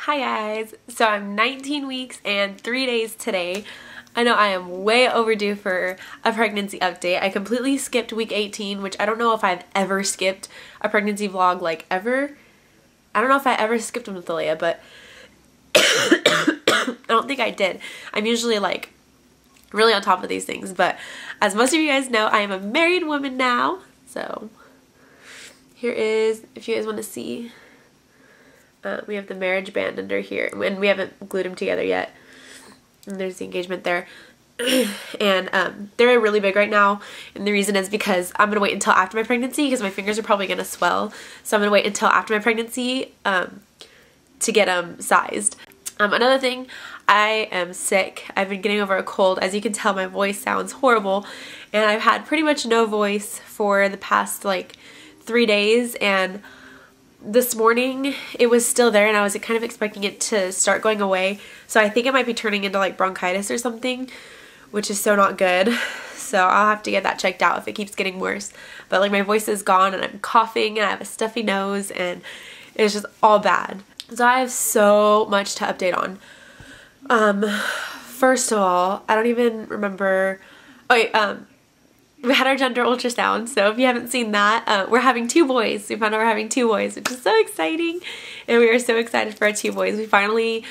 Hi guys! So I'm 19 weeks and 3 days today. I know I am way overdue for a pregnancy update. I completely skipped week 18, which I don't know if I've ever skipped a pregnancy vlog, like ever. I don't know if I ever skipped one with Leia, but I don't think I did. I'm usually like really on top of these things, but as most of you guys know, I am a married woman now. So here is, if you guys want to see, we have the marriage band under here, and we haven't glued them together yet. And there's the engagement there. And they're really big right now, and the reason is because I'm going to wait until after my pregnancy because my fingers are probably going to swell. So I'm going to wait until after my pregnancy to get them sized. Another thing, I am sick. I've been getting over a cold. As you can tell, my voice sounds horrible, and I've had pretty much no voice for the past like 3 days, and this morning it was still there, and I was kind of expecting it to start going away. So I think it might be turning into like bronchitis or something, which is so not good. So I'll have to get that checked out if it keeps getting worse. But like my voice is gone, and I'm coughing, and I have a stuffy nose, and it's just all bad. So I have so much to update on. First of all, I don't even remember. Oh wait, we had our gender ultrasound, so if you haven't seen that, we're having 2 boys. We found out we're having 2 boys, which is so exciting, and we are so excited for our 2 boys. We finally,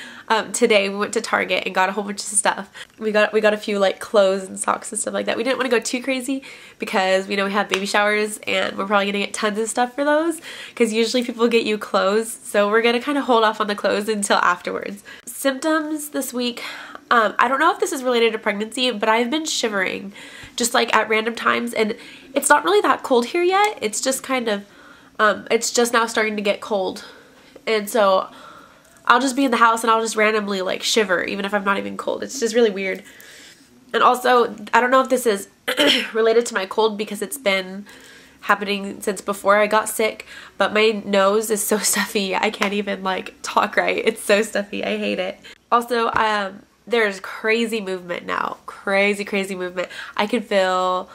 today we went to Target and got a whole bunch of stuff. We got a few like clothes and socks and stuff like that. We didn't want to go too crazy because we know we have baby showers, and we're probably gonna get tons of stuff for those because usually people get you clothes, so we're gonna kind of hold off on the clothes until afterwards. Symptoms this week. I don't know if this is related to pregnancy, but I've been shivering just like at random times, and it's not really that cold here yet. It's just kind of, it's just now starting to get cold, and so I'll just be in the house and I'll just randomly like shiver even if I'm not even cold. It's just really weird. And also, I don't know if this is related to my cold because it's been happening since before I got sick, but my nose is so stuffy. I can't even like talk right. It's so stuffy. I hate it. Also, there's crazy movement now. Crazy movement. I can feel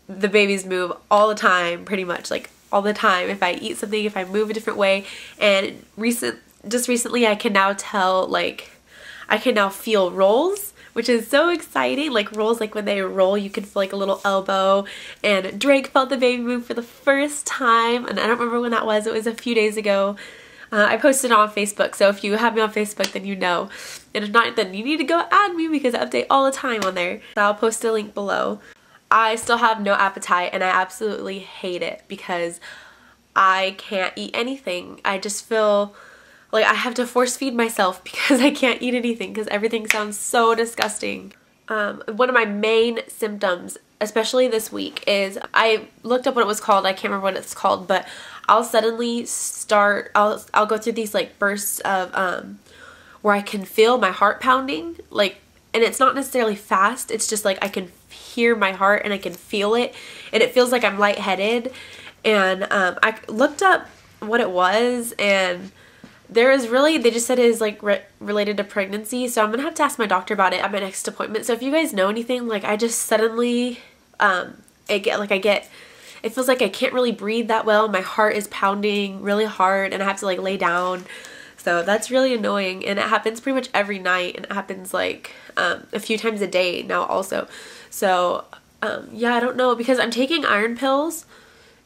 the babies move all the time, pretty much, like all the time. If I eat something, if I move a different way. And just recently I can now tell, like, I can now feel rolls, which is so exciting. Like rolls, like when they roll, you can feel like a little elbow. And Drake felt the baby move for the first time, and I don't remember when that was. It was a few days ago. I posted it on Facebook, so if you have me on Facebook, then you know. And if not, then you need to go add me because I update all the time on there. So I'll post a link below. I still have no appetite, and I absolutely hate it because I can't eat anything. I just feel like I have to force feed myself because I can't eat anything because everything sounds so disgusting. One of my main symptoms, especially this week, is I looked up what it was called. I can't remember what it's called, but I'll suddenly start, I'll go through these like bursts of where I can feel my heart pounding, like, and it's not necessarily fast, it's just like I can hear my heart and I can feel it, and it feels like I'm lightheaded. And I looked up what it was, and there is really, they just said it is like related to pregnancy, so I'm gonna have to ask my doctor about it at my next appointment. So if you guys know anything, like I just suddenly it feels like I can't really breathe that well. My heart is pounding really hard, and I have to like lay down. So that's really annoying, and it happens pretty much every night, and it happens like a few times a day now also. So yeah, I don't know, because I'm taking iron pills,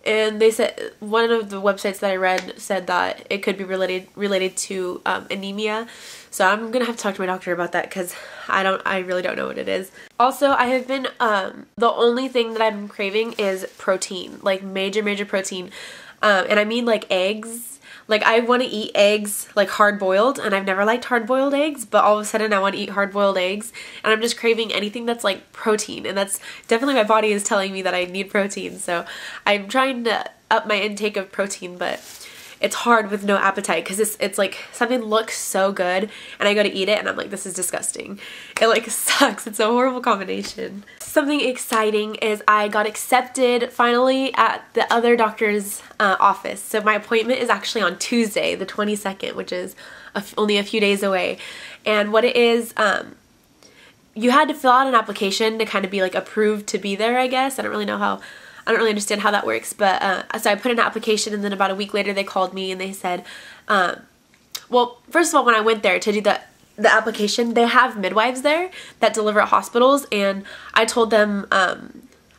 and they said, one of the websites that I read said that it could be related to anemia. So I'm gonna have to talk to my doctor about that because I really don't know what it is. Also, I have been, the only thing that I've been craving is protein, like major protein. And I mean like eggs. Like I want to eat eggs like hard boiled, and I've never liked hard boiled eggs, but all of a sudden I want to eat hard boiled eggs, and I'm just craving anything that's like protein, and that's definitely, my body is telling me that I need protein. So I'm trying to up my intake of protein, but it's hard with no appetite because it's like something looks so good, and I go to eat it and I'm like, this is disgusting. It like sucks. It's a horrible combination. Something exciting is I got accepted finally at the other doctor's office. So my appointment is actually on Tuesday, the 22nd, which is only a few days away. And what it is, you had to fill out an application to kind of be like approved to be there, I guess. I don't really understand how that works, but so I put in an application, and then about a week later they called me and they said, well, first of all, when I went there to do the application, they have midwives there that deliver at hospitals, and I told them,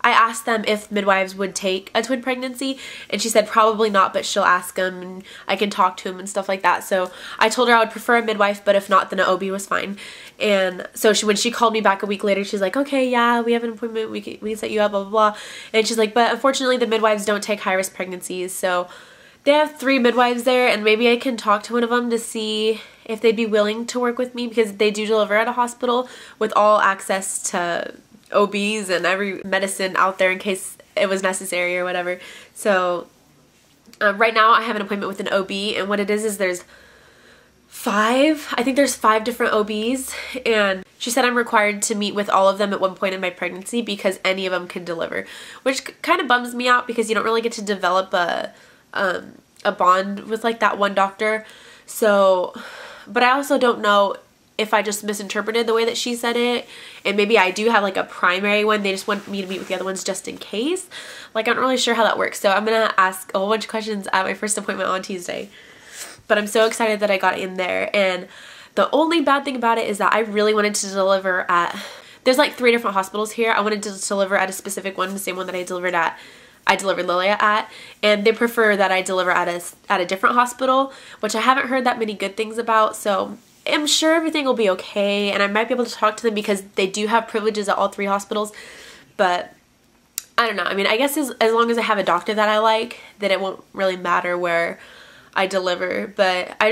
I asked them if midwives would take a twin pregnancy, and she said probably not, but she'll ask them and I can talk to them and stuff like that. So I told her I would prefer a midwife, but if not, then an OB was fine. And so when she called me back a week later, she's like, okay, yeah, we have an appointment, we can set you up, blah, blah, blah. And she's like, but unfortunately the midwives don't take high-risk pregnancies. So they have 3 midwives there, and maybe I can talk to one of them to see if they'd be willing to work with me, because they do deliver at a hospital with all access to OBs and every medicine out there in case it was necessary or whatever. So right now I have an appointment with an OB, and what it is there's 5, I think there's 5 different OBs, and she said I'm required to meet with all of them at one point in my pregnancy because any of them can deliver, which kind of bums me out because you don't really get to develop a bond with like that one doctor. So, but I also don't know if I just misinterpreted the way that she said it, and maybe I do have like a primary one, they just want me to meet with the other ones just in case. Like, I'm not really sure how that works, so I'm gonna ask a whole bunch of questions at my first appointment on Tuesday. But I'm so excited that I got in there, and the only bad thing about it is that I really wanted to deliver at, there's like 3 different hospitals here. I wanted to deliver at a specific one, the same one that I delivered Lilia at, and they prefer that I deliver at a different hospital, which I haven't heard that many good things about, so I'm sure everything will be okay, and I might be able to talk to them because they do have privileges at all 3 hospitals. But I don't know. I mean, I guess as long as I have a doctor that I like, then it won't really matter where I deliver. But I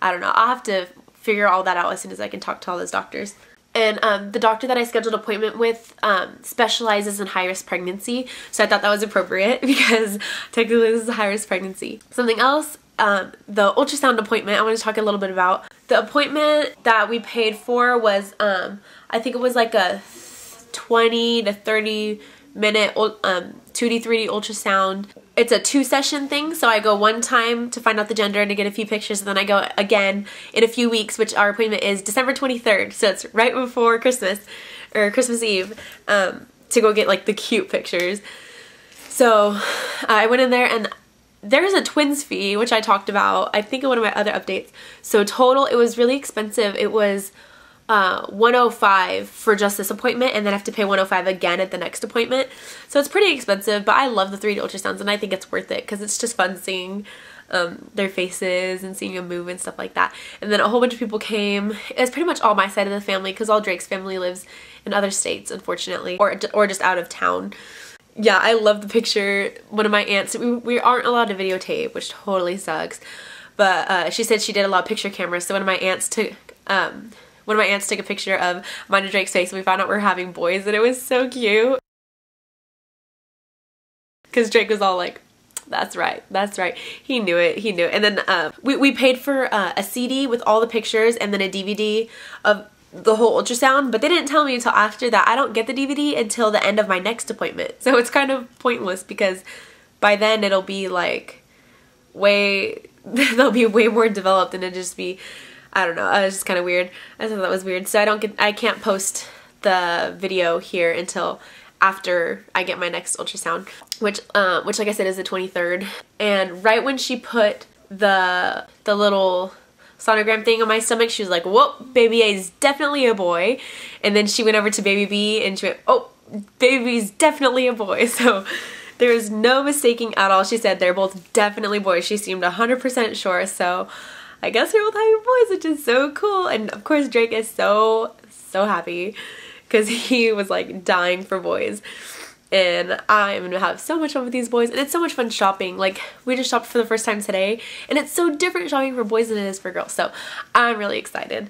don't know. I'll have to figure all that out as soon as I can talk to all those doctors. And the doctor that I scheduled an appointment with specializes in high-risk pregnancy, so I thought that was appropriate because technically this is a high-risk pregnancy. Something else, the ultrasound appointment I want to talk a little bit about. The appointment that we paid for was, I think it was like a 20 to 30 minute 2D, 3D ultrasound. It's a 2-session thing, so I go one time to find out the gender and to get a few pictures, and then I go again in a few weeks, which our appointment is December 23rd, so it's right before Christmas, or Christmas Eve, to go get like the cute pictures. So I went in there, and there's a twins fee, which I talked about, I think in one of my other updates. So total, it was really expensive. It was $105 for just this appointment, and then I have to pay $105 again at the next appointment. So it's pretty expensive, but I love the 3D ultrasounds, and I think it's worth it because it's just fun seeing their faces and seeing them move and stuff like that. And then a whole bunch of people came. It was pretty much all my side of the family because all Drake's family lives in other states, unfortunately, or just out of town. Yeah, I love the picture. One of my aunts, we aren't allowed to videotape, which totally sucks, but she said she did a lot of picture cameras, so one of my aunts took a picture of mine and Drake's face, and we found out we were having boys, and it was so cute. Because Drake was all like, that's right, that's right. He knew it, he knew it. And then we paid for a CD with all the pictures and then a DVD of the whole ultrasound, but they didn't tell me until after that I don't get the DVD until the end of my next appointment. So it's kind of pointless because by then it'll be like they'll be way more developed, and it'll just be, I don't know, it was just kind of weird. I thought that was weird. So I can't post the video here until after I get my next ultrasound, which like I said is the 23rd. And right when she put the little sonogram thing on my stomach, she was like, whoop, baby A is definitely a boy. And then she went over to baby B and she went, oh, baby B is definitely a boy. So there was no mistaking at all. She said they're both definitely boys. She seemed 100% sure. So I guess we're both having boys, which is so cool. And of course Drake is so happy because he was like dying for boys. And I'm gonna have so much fun with these boys, and it's so much fun shopping. Like, we just shopped for the first time today, and it's so different shopping for boys than it is for girls, so I'm really excited.